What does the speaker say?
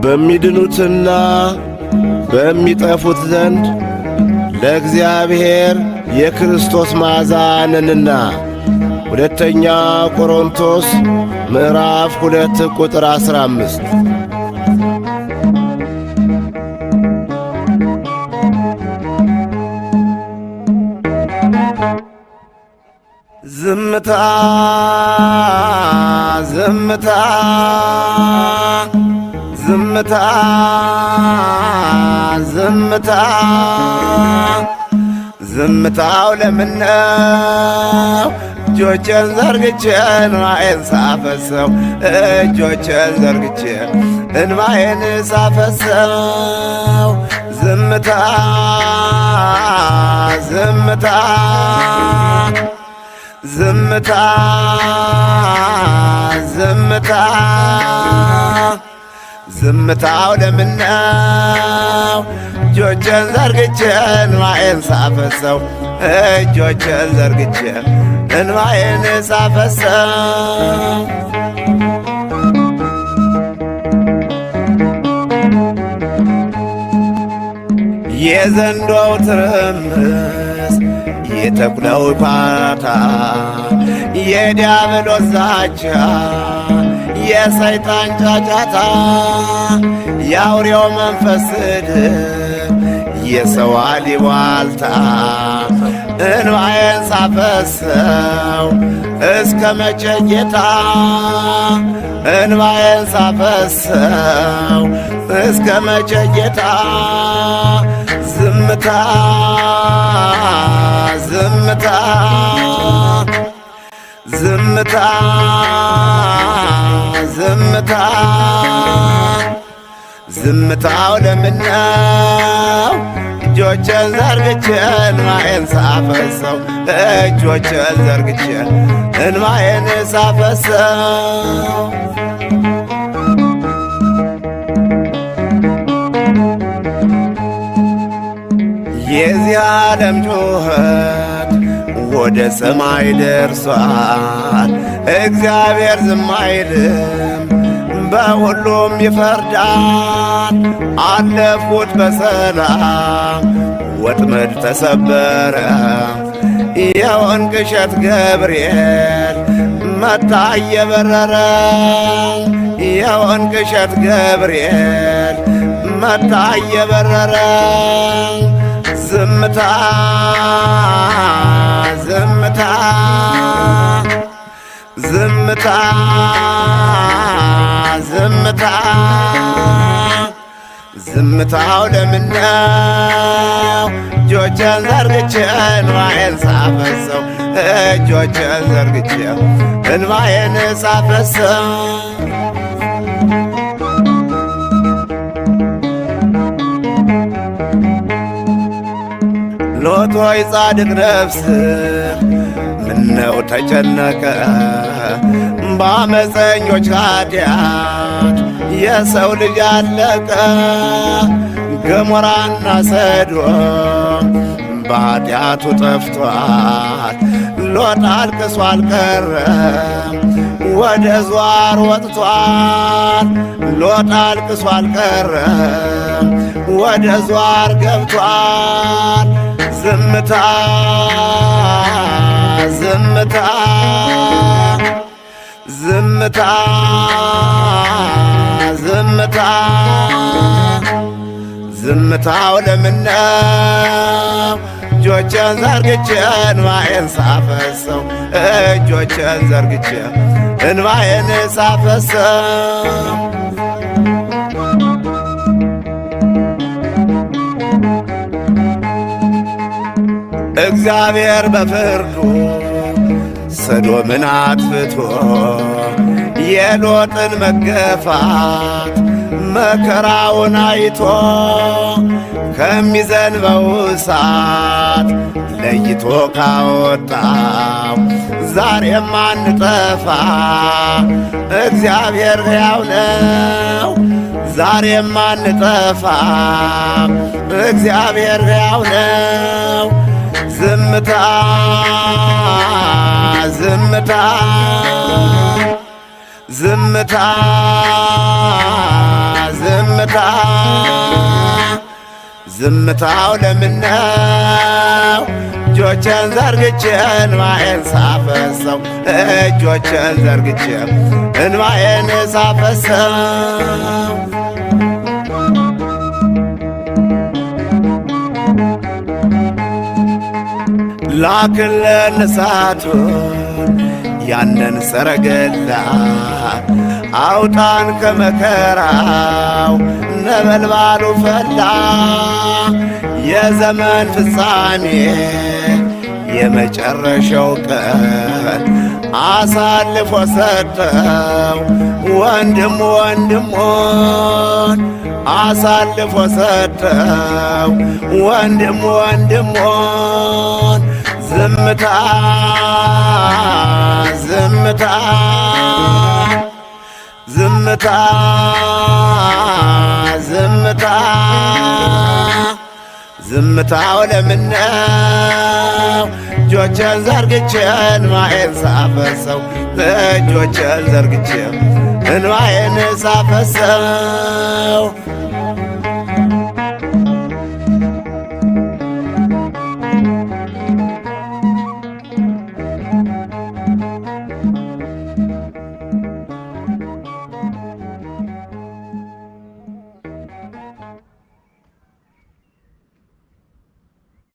በሚድኑትና በሚጠፉት ዘንድ ለእግዚአብሔር የክርስቶስ መዓዛ ነንና። ሁለተኛ ቆሮንቶስ ምዕራፍ 2 ቁጥር 15። ዝምታ ዝምታ ዝምታ ዝምታ ዝምታው ለምነው እጆቼን ዘርግቼ እንባዬን ሳፈሰው እጆቼን ዘርግቼ እንባዬን ሳፈሰው ዝምታ ዝምታ ዝምታ ዝምታ ዝምታው ለምነው እጆቼን ዘርግቼ እንባዬን ሳፈሰው እጆቼን ዘርግቼ እንባዬን ሳፈሰው የዘንዶው ትርምስ የተኩላው ፓታ የዲያብሎስ ዛቻ የሰይጣን ጫጫታ የአውሬው መንፈስ ስድብ የሰው አሉባልታ እንባዬን ሳፈሰው እስከ መቼ ጌታ እንባዬን ሳፈሰው እስከ መቼ ጌታ ዝምታ ዝምታ ዝምታ ዝምታ ዝምታው ለምነው እጆቼን ዘርግቼ እንባዬን ሳፈሰው እጆቼን ዘርግቼ እንባዬን ሳፈሰው የዚህ ዓለም ጩኸት ወደ ሰማይ ደርሷል። እግዚአብሔር ዝም አይልም፣ በሁሉም ይፈርዳል። አለፉት በሰላም ወጥመድ ተሰበረ። የወንቅ እሸት ገብርኤል መታ እየበረረ የወንቅ እሸት ገብርኤል መታ እየበረረ ዝምታ ዝምታ ዝምታ ዝምታ ዝምታው ለምነው እጆቼን ዘርግቼ እንባዬን ሳፈሰው እጆቼን ዘርግቼ እንባዬን ሳፈሰው ሎጥ ሆይ ጻድቅ ነፍስህ ምነው ተጨነቀ? በአመፀኞች ኃጢአት የሰው ልጅ አለቀ። ገሞራና ሰዶም በኃጢአቱ ጠፍቷል። ሎጥ አልቅሶ አልቀረም ወደ ዟር ወጥቷል። ሎጥ አልቅሶ አልቀረም ወደ ዟር ገብቷል። ዝምታ ዝምታ ዝምታ ዝምታ ዝምታው ለምነው እጆቼን ዘርግቼ እንባዬን ሳፈሰው እጆቼን ዘርግቼ እንባዬን ሳፈሰው እግዚአብሔር በፍርዱ ሰዶምን አጥፍቶ የሎጥን መገፋት መከራውን አይቶ ከሚዘንበው እሳት ለይቶ ካወጣው ዛሬም አንጠፋ። እግዚአብሔር ሕያው ነው፣ ዛሬም አንጠፋ። እግዚአብሔር ሕያው ነው፣ ዝምታ ዝምታ ዝምታ ዝምታ ዝምታው ለምነው እጆቼን ዘርግቼ እንባዬን ሳፈሰው እጆቼን ዘርግቼ እንባዬን ሳፈሰው ላክልን እሳቱን ያንን ሰረገላ አውጣን ከመከራው ነበልባሉ ፈላ የዘመን ፍጻሜ የመጨረሻው ቀን አሳልፎ ሰጠው ወንድም ወንድሙን አሳልፎ ሰጠው ወንድም ወንድሙን ዝምታ ዝምታ ዝምታ ዝምታ ዝምታው ለምነው እጆቼን ዘርግቼ እንባዬን ሳፈሰው እጆቼን ዘርግቼ እንባዬን ሳፈሰው